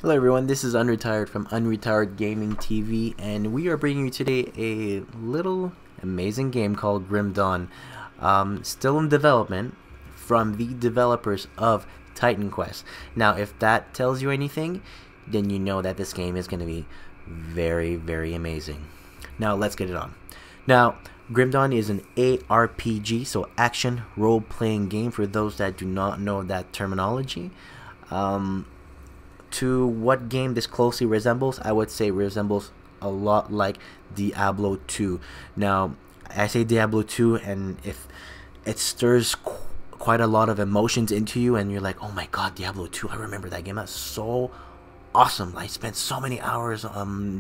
Hello everyone, this is Unretired from Unretired Gaming TV, and we are bringing you today a little amazing game called Grim Dawn. Still in development from the developers of Titan Quest. Now, if that tells you anything, then you know that this game is going to be very, very amazing. Now, let's get it on. Now, Grim Dawn is an ARPG, so action role-playing game for those that do not know that terminology. To what game this closely resembles, I would say resembles a lot like Diablo 2. Now, I say Diablo 2, and if it stirs quite a lot of emotions into you, and you're like, oh my god, Diablo 2, I remember that game. That's so awesome. I spent so many hours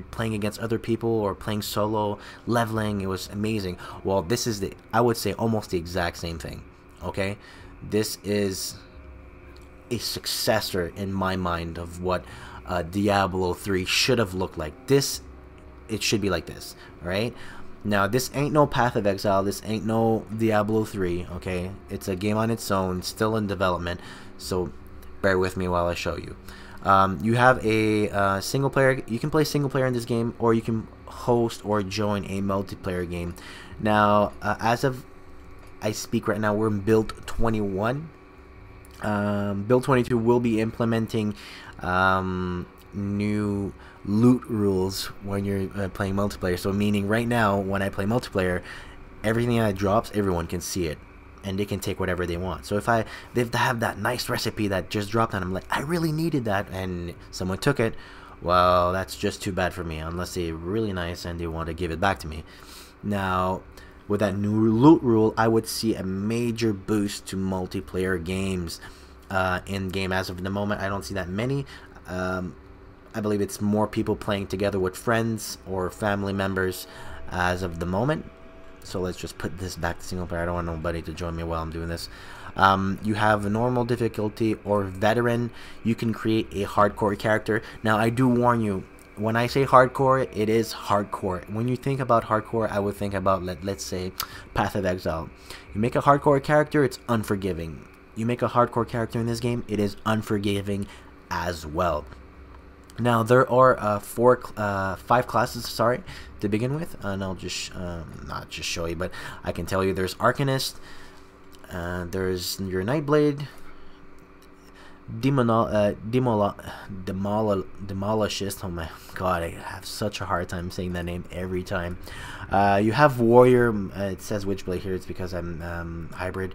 playing against other people or playing solo, leveling. It was amazing. Well, this is I would say almost the exact same thing. Okay, this is a successor in my mind of what Diablo 3 should have looked like. It should be like this, right? Now, this ain't no Path of Exile, this ain't no Diablo 3, okay? It's a game on its own, still in development, so bear with me while I show you. You have a single player. You can play single player in this game, or you can host or join a multiplayer game. Now, as of I speak right now, we're in build 21. Build 22 will be implementing new loot rules when you're playing multiplayer. So meaning right now when I play multiplayer, everything that drops, everyone can see it and they can take whatever they want. So if they have that nice recipe that just dropped and I'm like, I really needed that, and someone took it, well, that's just too bad for me, unless they're really nice and they want to give it back to me. Now, with that new loot rule, I would see a major boost to multiplayer games in game. As of the moment, I don't see that many. I believe it's more people playing together with friends or family members as of the moment. So let's just put this back to single player. I don't want nobody to join me while I'm doing this. You have a normal difficulty or veteran. You can create a hardcore character. Now, I do warn you, when I say hardcore, it is hardcore. When you think about hardcore, I would think about, let's say, Path of Exile. You make a hardcore character, it's unforgiving. You make a hardcore character in this game, it is unforgiving as well. Now, there are 5 classes, sorry, to begin with, and I'll just, not just show you, but I can tell you there's Arcanist, there's your Nightblade, Demolishist. Oh my god, I have such a hard time saying that name every time. You have Warrior. It says Witchblade here. It's because I'm hybrid.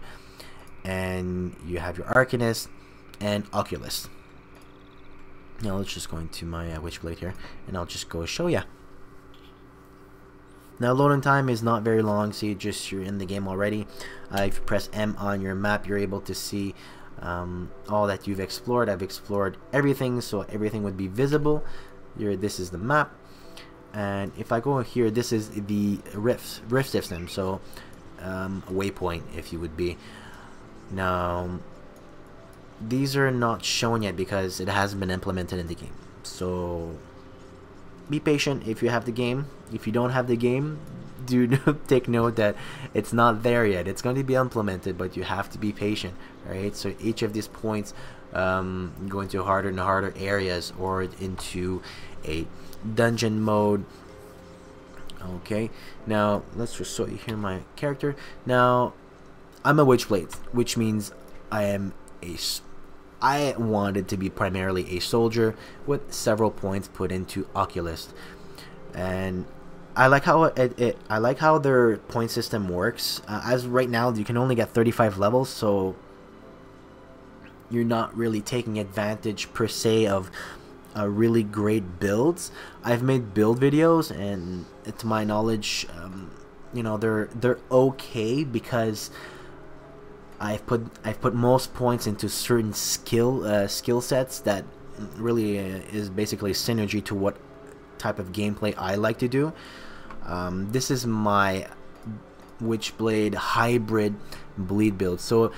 And you have your Arcanist and Oculus. Now let's just go into my Witchblade here, and I'll just go show ya. Now, loading time is not very long, so you're in the game already. If you press M on your map, you're able to see all that you've explored. I've explored everything, so everything would be visible. This is the map, and if I go here, this is the rift system, so a waypoint, if you would be. Now, these are not shown yet because it hasn't been implemented in the game, so be patient if you have the game. If you don't have the game, do take note that it's not there yet. It's going to be implemented, but you have to be patient, right? So each of these points go into harder and harder areas or into a dungeon mode. Okay, now let's just show you here my character. Now, I'm a Witchblade, which means I wanted to be primarily a soldier with several points put into Oculus, and I like how I like how their point system works. As right now, you can only get 35 levels, so you're not really taking advantage per se of really great builds. I've made build videos, and to my knowledge, you know, they're okay because I've put most points into certain skill sets that really is basically synergy to what type of gameplay I like to do. This is my Witchblade hybrid bleed build. So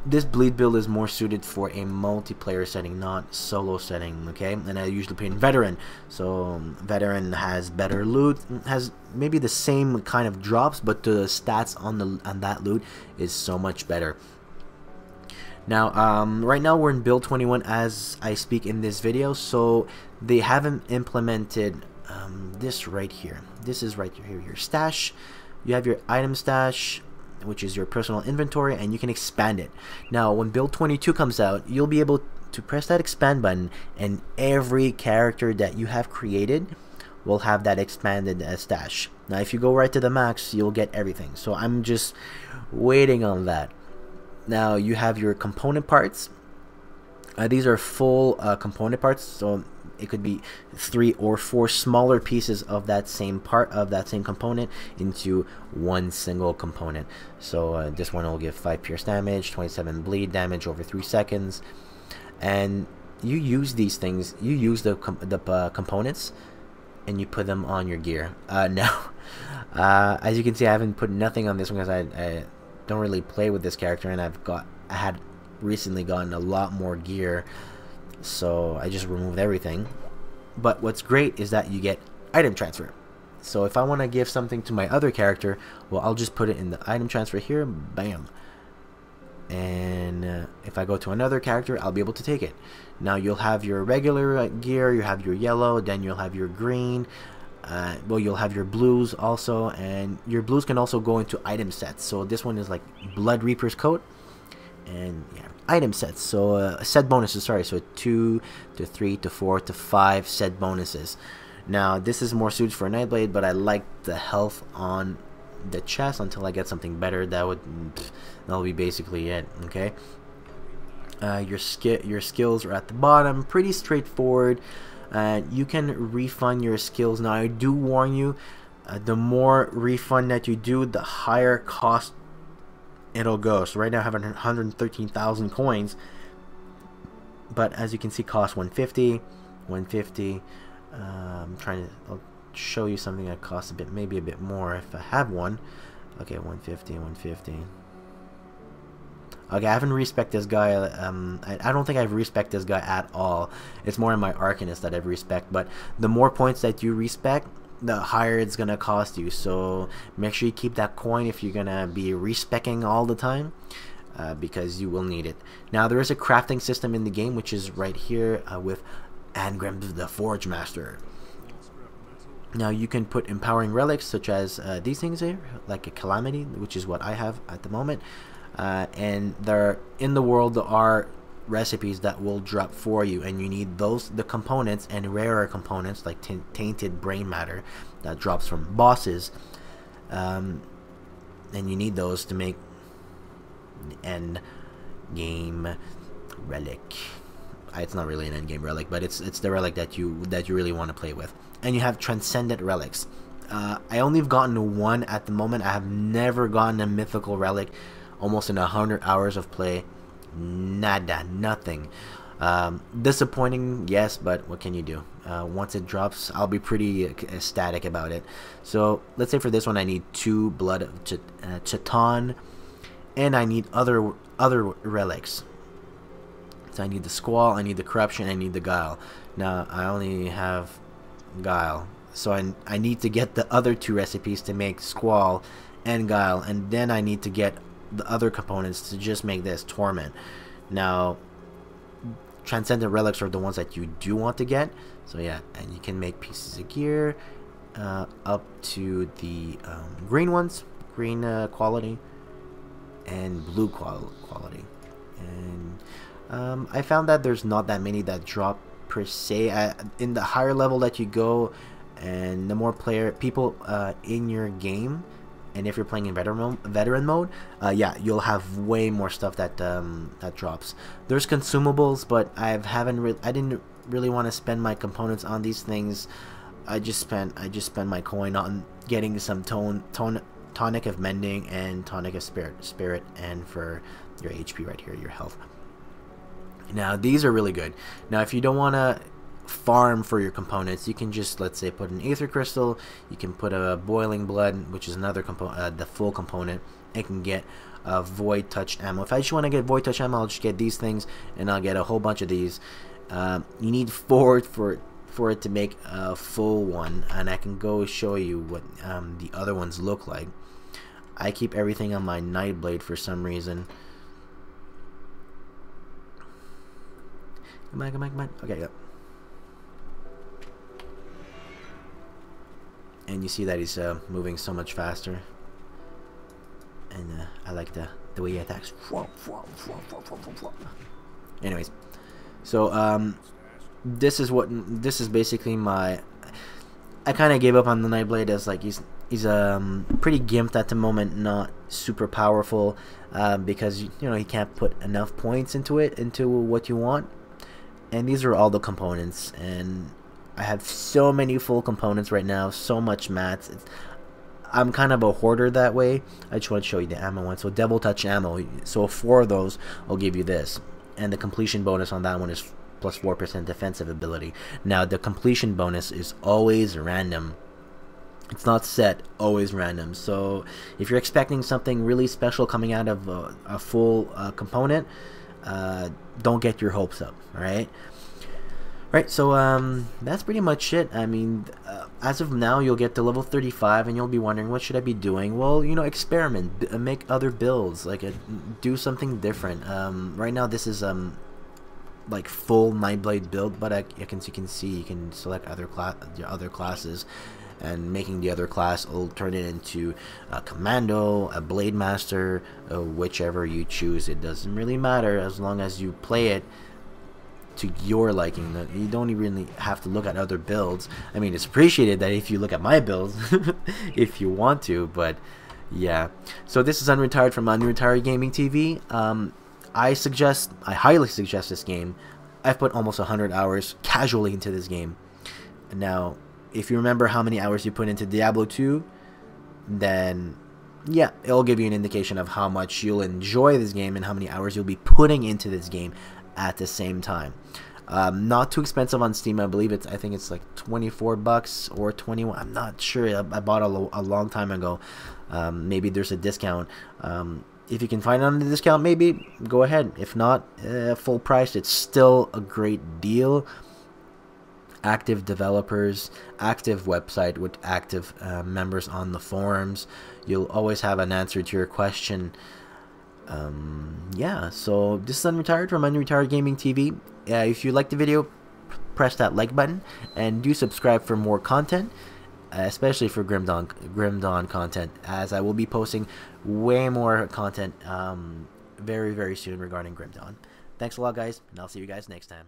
this bleed build is more suited for a multiplayer setting, not solo setting. Okay, and I usually play in veteran. So veteran has better loot, has maybe the same kind of drops, but the stats on that loot is so much better. Now, right now we're in build 21 as I speak in this video, so they haven't implemented this right here. This is right here, your stash. You have your item stash, which is your personal inventory, and you can expand it. Now, when build 22 comes out, you'll be able to press that expand button, and every character that you have created will have that expanded stash. Now, if you go right to the max, you'll get everything. So I'm just waiting on that. Now, you have your component parts. These are full component parts, so it could be 3 or 4 smaller pieces of that same part of that same component into one single component. So this one will give 5 pierce damage, 27 bleed damage over 3 seconds, and you use these things. You use the components, and you put them on your gear. Now, as you can see, I haven't put nothing on this one because I don't really play with this character, and I had recently gotten a lot more gear, so I just removed everything. But what's great is that you get item transfer. So if I want to give something to my other character, well, I'll just put it in the item transfer here, bam, and if I go to another character, I'll be able to take it. Now you'll have your regular gear, you have your yellow, then you'll have your green, well, you'll have your blues also, and your blues can also go into item sets. So this one is like Blood Reaper's coat, and yeah, item sets. So set bonuses, sorry, so 2 to 3 to 4 to 5 set bonuses. Now this is more suited for a Nightblade, but I like the health on the chest until I get something better. That'll be basically it. Okay, your skills are at the bottom, pretty straightforward. You can refund your skills. Now I do warn you, the more refund that you do, the higher cost it'll go. So right now I have 113,000 coins, but as you can see, cost 150. I'll show you something that costs a bit, maybe a bit more if I have one. Okay, 150. Okay, I haven't respect this guy. I don't think I've respect this guy at all. It's more in my Arcanist that I've respect. But the more points that you respect, the higher it's gonna cost you. So make sure you keep that coin if you're gonna be respecking all the time, because you will need it. Now there is a crafting system in the game, which is right here with Angrim the Forge Master. Now you can put empowering relics such as these things here, like a Calamity, which is what I have at the moment. And there in the world there are recipes that will drop for you, and you need the components and rarer components like tainted brain matter that drops from bosses, and you need those to make the end game relic. It's not really an end game relic, but it's the relic that you really want to play with. And you have transcendent relics. I only have gotten one at the moment. I have never gotten a mythical relic. Almost in 100 hours of play, nada, nothing. Disappointing, yes, but what can you do? Once it drops, I'll be pretty ecstatic about it. So let's say for this one, I need 2 blood of Chiton, and I need other relics. So I need the Squall, I need the Corruption, I need the Guile. Now I only have Guile, so I need to get the other 2 recipes to make Squall and Guile, and then I need to get the other components to just make this Torment. Now transcendent relics are the ones that you do want to get. So yeah, and you can make pieces of gear up to the green ones, green quality, and blue quality. And I found that there's not that many that drop per se. In the higher level that you go, and the more people in your game, and if you're playing in veteran mode, yeah, you'll have way more stuff that that drops. There's consumables, but I didn't really want to spend my components on these things. I just spent my coin on getting some tonic of mending and tonic of spirit, and for your HP right here, your health. Now these are really good. Now if you don't want to farm for your components, you can just, let's say, put an Aether Crystal, you can put a Boiling Blood, which is another component, the full component, and can get Void Touch ammo. If I just want to get Void Touch ammo, I'll just get these things, and I'll get a whole bunch of these. You need 4 for it to make a full one, and I can go show you what the other ones look like. I keep everything on my Nightblade for some reason. Come on, come on, come on. Okay, yeah. And you see that he's moving so much faster. And I like the way he attacks. Anyways, so this is basically my. I kind of gave up on the Nightblade as like he's pretty gimped at the moment, not super powerful, because you know he can't put enough points into what you want. And these are all the components, and I have so many full components right now, so much mats. I'm kind of a hoarder that way. I just want to show you the ammo one. So Devil Touch ammo, so 4 of those will give you this, and the completion bonus on that one is plus 4% defensive ability. Now the completion bonus is always random. It's not set, always random. So if you're expecting something really special coming out of a full component, don't get your hopes up. All right. Right, so that's pretty much it. I mean, as of now, you'll get to level 35, and you'll be wondering, what should I be doing? Well, you know, experiment, make other builds, like do something different. Right now, this is like full Nightblade build, but you can see, you can select other classes, and making the other class will turn it into a commando, a blade master, whichever you choose. It doesn't really matter as long as you play it to your liking. That you don't even really have to look at other builds. I mean, it's appreciated that if you look at my builds if you want to, but yeah. So this is Unretired from Unretired Gaming TV. I highly suggest this game. I've put almost 100 hours casually into this game. Now if you remember how many hours you put into Diablo 2, then yeah, it'll give you an indication of how much you'll enjoy this game and how many hours you'll be putting into this game at the same time. Not too expensive on Steam. I think it's like 24 bucks or 21. I'm not sure. I bought a long time ago. Maybe there's a discount. If you can find it on the discount, maybe go ahead. If not, full price, it's still a great deal. Active developers, active website with active members on the forums. You'll always have an answer to your question. Yeah, so this is Unretired from Unretired Gaming TV. If you like the video, press that like button, and do subscribe for more content, especially for Grim Dawn content, as I will be posting way more content very, very soon regarding Grim Dawn. Thanks a lot, guys, and I'll see you guys next time.